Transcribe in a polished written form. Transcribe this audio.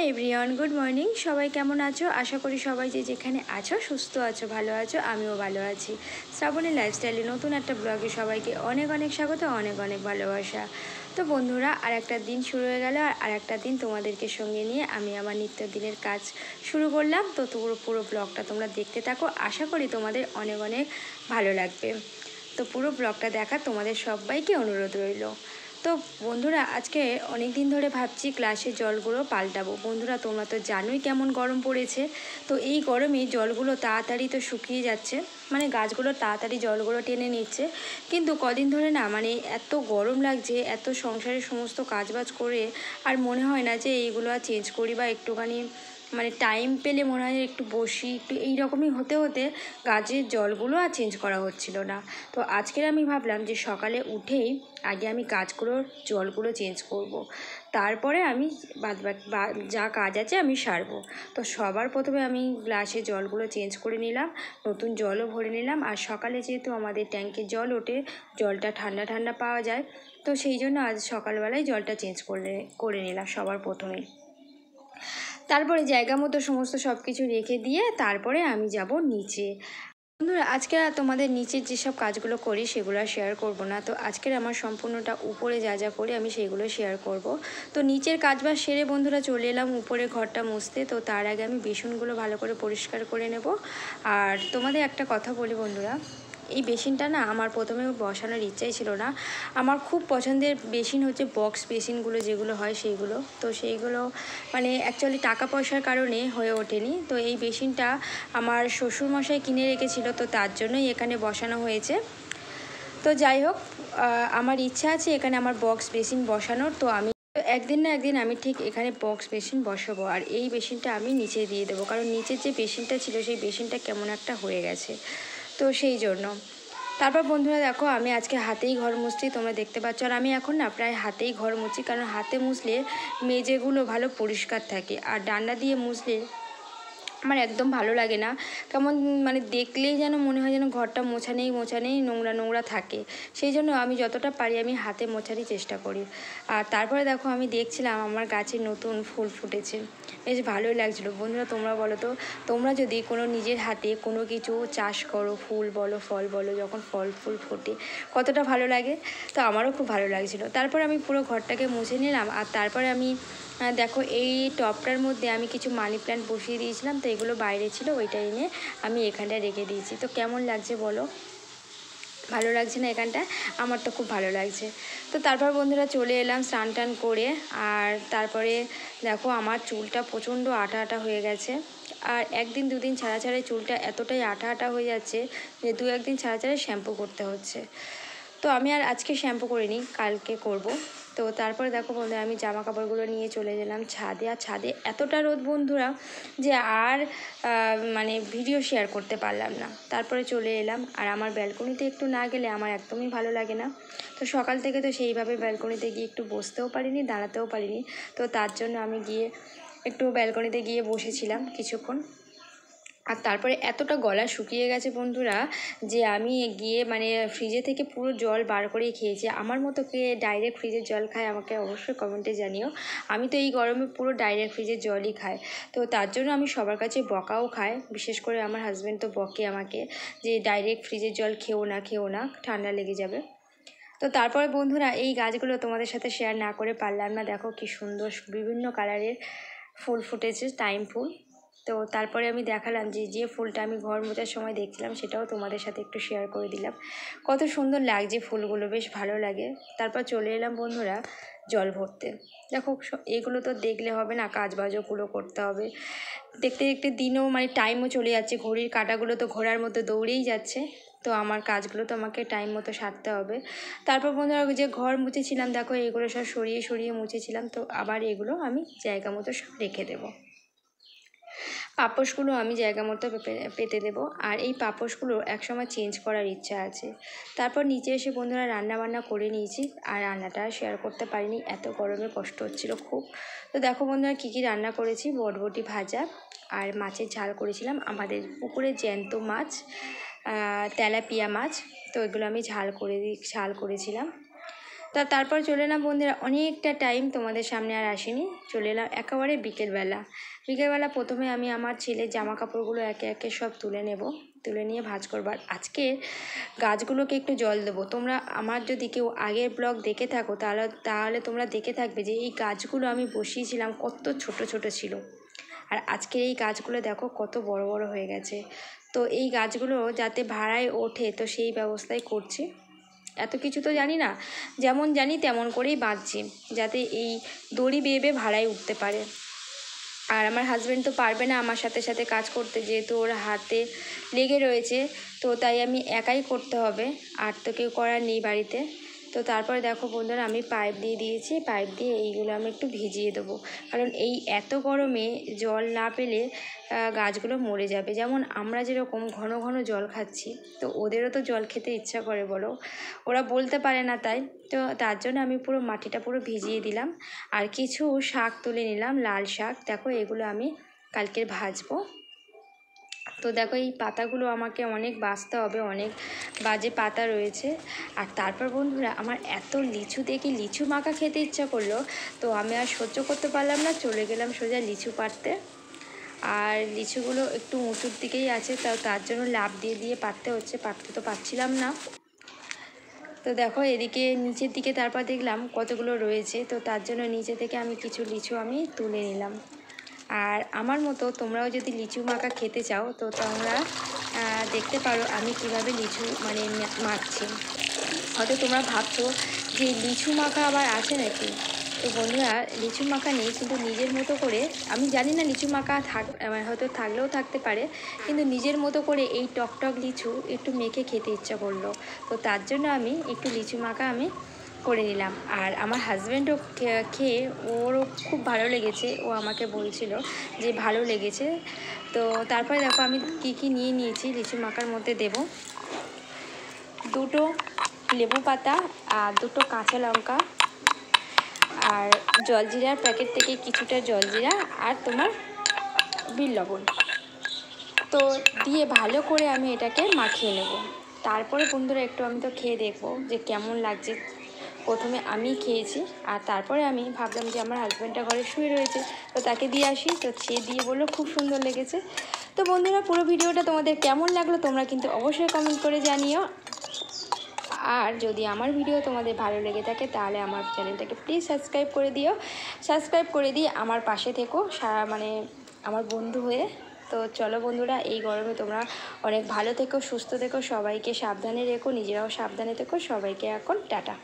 Hello everyone, good morning. সবাই কেমন আছো? আশা করি সবাই যে যেখানে আছো সুস্থ আছো, ভালো আছো। আমিও ভালো আছি। শ্রাবণী লাইফস্টাইলে নতুন একটা ব্লগে সবাইকে অনেক অনেক স্বাগত, অনেক অনেক ভালোবাসা। তো বন্ধুরা, আর একটা দিন শুরু হয়ে গেল, আর একটা দিন তোমাদেরকে সঙ্গে নিয়ে আমি আমার নিত্যদিনের কাজ শুরু করলাম। তো পুরো ব্লগটা তোমরা দেখতে থাকো, আশা করি তোমাদের অনেক অনেক ভালো লাগবে। তো পুরো ব্লগটা দেখার তোমাদের সবাইকে অনুরোধ রইল। তো বন্ধুরা, আজকে অনেক দিন ধরে ভাবছি গ্লাসের জলগুলো পাল্টাবো। বন্ধুরা, তোমরা তো জানোই কেমন গরম পড়েছে। তো এই গরমে জলগুলো তাড়াতাড়ি তো শুকিয়ে যাচ্ছে, মানে গাছগুলো তাড়াতাড়ি জলগুলো টেনে নিচ্ছে। কিন্তু কদিন ধরে না, মানে এত গরম লাগছে, এত সংসারের সমস্ত কাজবাজ করে আর মনে হয় না যে এইগুলো আর চেঞ্জ করি বা একটুখানি মানে টাইম পেলে মনে হয় একটু বসি, একটু এইরকমই হতে হতে গাছের জলগুলো আর চেঞ্জ করা হচ্ছিল না। তো আজকের আমি ভাবলাম যে সকালে উঠেই আগে আমি গাছগুলোর জলগুলো চেঞ্জ করব। তারপরে আমি যা কাজ আছে আমি সারবো। তো সবার প্রথমে আমি গ্লাসে জলগুলো চেঞ্জ করে নিলাম, নতুন জলও ভরে নিলাম। আর সকালে যেহেতু আমাদের ট্যাঙ্কে জল ওঠে, জলটা ঠান্ডা ঠান্ডা পাওয়া যায়, তো সেই জন্য আজ সকালবেলায় জলটা চেঞ্জ করে নিলাম সবার প্রথমেই। তারপরে জায়গা মতো সমস্ত সব কিছু রেখে দিয়ে তারপরে আমি যাব নিচে। বন্ধুরা, আজকে তোমাদের নিচের যেসব কাজগুলো করি সেগুলো আর শেয়ার করবো না। তো আজকের আমার সম্পূর্ণটা উপরে যা যা করি আমি সেইগুলো শেয়ার করব। তো নিচের কাজবাজ সেরে বন্ধুরা চলে এলাম উপরে ঘরটা মুছতে। তো তার আগে আমি বেসনগুলো ভালো করে পরিষ্কার করে নেব। আর তোমাদের একটা কথা বলি বন্ধুরা, এই বেসিনটা না আমার প্রথমে বসানোর ইচ্ছাই ছিল না। আমার খুব পছন্দের বেসিন হচ্ছে বক্স বেসিনগুলো যেগুলো হয় সেইগুলো। তো সেইগুলো মানে অ্যাকচুয়ালি টাকা পয়সার কারণে হয়ে ওঠেনি। তো এই বেসিনটা আমার শ্বশুরমশাই কিনে রেখেছিল, তো তার জন্যই এখানে বসানো হয়েছে। তো যাই হোক, আমার ইচ্ছা আছে এখানে আমার বক্স বেসিন বসানোর। তো আমি একদিন না একদিন আমি ঠিক এখানে বক্স বেসিন বসাবো। আর এই বেসিনটা আমি নিচে দিয়ে দেবো, কারণ নিচের যে বেসিনটা ছিল সেই বেসিনটা কেমন একটা হয়ে গেছে, তো সেই জন্য। তারপর বন্ধুরা দেখো, আমি আজকে হাতেই ঘর মুছছি, তোমরা দেখতে পাচ্ছ। আর আমি এখন না প্রায় হাতেই ঘর মুছি, কারণ হাতে মুছলে মেঝেগুলো ভালো পরিষ্কার থাকে। আর ডান্ডা দিয়ে মুছলে আমার একদম ভালো লাগে না, কেমন মানে দেখলেই যেন মনে হয় যেন ঘরটা মোছা নেই, নোংরা নোংরা থাকে। সেই জন্য আমি যতটা পারি আমি হাতে মোছারই চেষ্টা করি। আর তারপরে দেখো, আমি দেখছিলাম আমার গাছে নতুন ফুল ফুটেছে, বেশ ভালোই লাগছিলো। বন্ধুরা, তোমরা বলো তো, তোমরা যদি কোনো নিজের হাতে কোনো কিছু চাষ করো, ফুল বলো ফল বলো, যখন ফল ফুল ফোটে কতটা ভালো লাগে। তো আমারও খুব ভালো লাগছিলো। তারপর আমি পুরো ঘরটাকে মুছে নিলাম। আর তারপরে আমি দেখো, এই টবটার মধ্যে আমি কিছু মানি প্ল্যান্ট বসিয়ে দিয়েছিলাম, তো এগুলো বাইরে ছিল, ওইটা এনে আমি এখানটায় রেখে দিয়েছি। তো কেমন লাগছে বলো? ভালো লাগছে না এখানটা? আমার তো খুব ভালো লাগছে। তো তারপর বন্ধুরা চলে এলাম স্নান টান করে। আর তারপরে দেখো, আমার চুলটা প্রচণ্ড আঠা আঠা হয়ে গেছে। আর একদিন দুদিন ছাড়া ছাড়াই চুলটা এতটাই আঠা আঠা হয়ে যাচ্ছে যে দু একদিন ছাড়া ছাড়াই শ্যাম্পু করতে হচ্ছে। তো আমি আর আজকে শ্যাম্পু করিনি, কালকে করব। তো তারপরে দেখো বন্ধুরা, আমি জামা কাপড়গুলো নিয়ে চলে গেলাম ছাদে। আর ছাদে এতটা রোদ বন্ধুরা যে আর মানে ভিডিও শেয়ার করতে পারলাম না। তারপরে চলে এলাম। আর আমার ব্যালকনিতে একটু না গেলে আমার একদমই ভালো লাগে না। তো সকাল থেকে তো সেইভাবে ব্যালকনিতে গিয়ে একটু বসতেও পারিনি, দাঁড়াতেও পারিনি। তো তার জন্য আমি গিয়ে একটু ব্যালকনিতে গিয়ে বসেছিলাম কিছুক্ষণ। আর তারপরে এতটা গলা শুকিয়ে গেছে বন্ধুরা যে আমি গিয়ে মানে ফ্রিজে থেকে পুরো জল বার করেই খেয়েছি। আমার মতো কে ডাইরেক্ট ফ্রিজের জল খায় আমাকে অবশ্যই কমেন্টে জানিও। আমি তো এই গরমে পুরো ডাইরেক্ট ফ্রিজের জলই খাই। তো তার জন্য আমি সবার কাছে বকাও খাই, বিশেষ করে আমার হাজব্যান্ড তো বকে আমাকে যে ডাইরেক্ট ফ্রিজের জল খেও না, ঠান্ডা লেগে যাবে। তো তারপরে বন্ধুরা, এই গাছগুলো তোমাদের সাথে শেয়ার না করে পারলাম না। দেখো কি সুন্দর বিভিন্ন কালারের ফুল ফুটেছে, টাইম ফুল। তো তারপরে আমি দেখালাম যে ফুলটা আমি ঘর মোছার সময় দেখছিলাম, সেটাও তোমাদের সাথে একটু শেয়ার করে দিলাম। কত সুন্দর লাগছে ফুলগুলো, বেশ ভালো লাগে। তারপর চলে এলাম বন্ধুরা জল ভরতে। দেখো, এগুলো তো দেখলে হবে না, কাজবাজগুলো করতে হবে। দেখতে দেখতে দিনও মানে টাইমও চলে যাচ্ছে, ঘড়ির কাঁটাগুলো তো ঘোড়ার মতো দৌড়েই যাচ্ছে। তো আমার কাজগুলো তো আমাকে টাইম মতো সারতে হবে। তারপর বন্ধুরা, যে ঘর মুছেছিলাম দেখো, এগুলো সব সরিয়ে সরিয়ে মুছেছিলাম। তো আবার এগুলো আমি জায়গা মতো সব রেখে দেবো। পাপোশগুলো আমি জায়গা মতো পেতে দেবো। আর এই পাপোশগুলো একসময় চেঞ্জ করার ইচ্ছা আছে। তারপর নিচে এসে বন্ধুরা রান্নাবান্না করে নিয়েছি। আর রান্নাটা শেয়ার করতে পারিনি, এত গরমে কষ্ট হচ্ছিল খুব। তো দেখো বন্ধুরা, কী কী রান্না করেছি: বটবটি ভাজা আর মাছের ঝাল করেছিলাম, আমাদের পুকুরের জ্যান্ত মাছ, তেলাপিয়া মাছ। তো এগুলো আমি ঝাল করেছিলাম। তারপর চলে এলাম বন্ধুরা, অনেকটা টাইম তোমাদের সামনে আর আসিনি, চলে এলাম একেবারে বিকেলবেলা। প্রথমে আমি আমার ছেলের জামা কাপড়গুলো একে একে সব তুলে নেব, তুলে নিয়ে ভাঁজ করবার। আজকে গাছগুলোকে একটু জল দেবো। তোমরা আমার যদি কেউ আগের ব্লগ দেখে থাকো তাহলে তোমরা দেখে থাকবে যে এই গাছগুলো আমি বসিয়েছিলাম কত ছোট ছোট ছিল, আর আজকে এই গাছগুলো দেখো কত বড় বড় হয়ে গেছে। তো এই গাছগুলো যাতে ভাড়ায় ওঠে তো সেই ব্যবস্থাই করছি। এত কিছু তো জানি না, যেমন জানি তেমন করেই বাঁধছি যাতে এই দড়ি বেয়ে বেয়ে ভাড়ায় উঠতে পারে। আর আমার হাজব্যান্ড তো পারবে না আমার সাথে সাথে কাজ করতে, যেহেতু ওর হাতে লেগে রয়েছে, তো তাই আমি একাই করতে হবে, আর তো কেউ করার নেই বাড়িতে। তো তারপরে দেখো বন্ধুরা, আমি পাইপ দিয়ে দিয়েছি, পাইপ দিয়ে এইগুলো আমি একটু ভিজিয়ে দেবো, কারণ এই এত গরমে জল না পেলে গাছগুলো মরে যাবে। যেমন আমরা যেরকম ঘন ঘন জল খাচ্ছি, তো ওদেরও তো জল খেতে ইচ্ছা করে বলো, ওরা বলতে পারে না তাই। তো তার জন্য আমি পুরো মাটিটা পুরো ভিজিয়ে দিলাম, আর কিছু শাক তুলে নিলাম, লাল শাক। দেখো এগুলো আমি কালকে ভাজবো। তো দেখো এই পাতাগুলো আমাকে অনেক বাছতে হবে, অনেক বাজে পাতা রয়েছে। আর তারপর বন্ধুরা, আমার এত লিচু দেখে লিচু মাখা খেতে ইচ্ছা করলো, তো আমি আর সহ্য করতে পারলাম না, চলে গেলাম সোজা লিচু পাড়তে। আর লিচুগুলো একটু উঁচুর দিকেই আছে, তার জন্য লাফ দিয়ে দিয়ে পাড়তে হচ্ছে, পাড়তে তো পারছিলাম না। তো দেখো এদিকে নিচের দিকে তারপর দেখলাম কতগুলো রয়েছে, তো তার জন্য নিচে থেকে আমি কিছু লিচু আমি তুলে নিলাম। আর আমার মতো তোমরাও যদি লিচু মাখা খেতে চাও তো তোমরা দেখতে পারো আমি কিভাবে লিচু মানে মাখছি। হয়তো তোমরা ভাবছো যে লিচু মাখা আবার আছে নাকি। তো বন্ধুরা, লিচু মাখা নেই, কিন্তু নিজের মতো করে, আমি জানি না লিচু মাখা হয়তো থাকলেও থাকতে পারে, কিন্তু নিজের মতো করে এই টকটক লিচু একটু মেখে খেতে ইচ্ছা করলো, তো তার জন্য আমি একটু লিচু মাখা আমি করে নিলাম। আর আমার হাজব্যান্ডও খেয়ে ওরও খুব ভালো লেগেছে, ও আমাকে বলছিল যে ভালো লেগেছে। তো তারপরে দেখো আমি কী নিয়ে নিয়েছি লিচু মাখার মধ্যে দেব। দুটো লেবু পাতা আর দুটো কাঁচা লঙ্কা, আর জলজিরার প্যাকেট থেকে কিছুটা জলজিরা, আর তোমার বিট লবণ, তো দিয়ে ভালো করে আমি এটাকে মাখিয়ে নেব। তারপরে বন্ধুরা একটু আমি তো খেয়ে দেখব যে কেমন লাগছে। প্রথমে আমি খেয়েছি, আর তারপরে আমি ভাবলাম যে আমার হাজব্যান্ডটা ঘরে শুয়ে রয়েছে, তো তাকে দিয়ে আসি। তো সে দিয়ে বললো খুব সুন্দর লেগেছে। তো বন্ধুরা, পুরো ভিডিওটা তোমাদের কেমন লাগলো তোমরা কিন্তু অবশ্যই কমেন্ট করে জানিও। আর যদি আমার ভিডিও তোমাদের ভালো লেগে থাকে তাহলে আমার চ্যানেলটাকে প্লিজ সাবস্ক্রাইব করে দিও। সাবস্ক্রাইব করে দিয়ে আমার পাশে থেকো, মানে আমার বন্ধু হয়ে। তো চলো বন্ধুরা, এই গরমে তোমরা অনেক ভালো থেকো, সুস্থ থেকো, সবাইকে সাবধানে রেখো, নিজেরাও সাবধানে থেকো। সবাইকে এখন টাটা।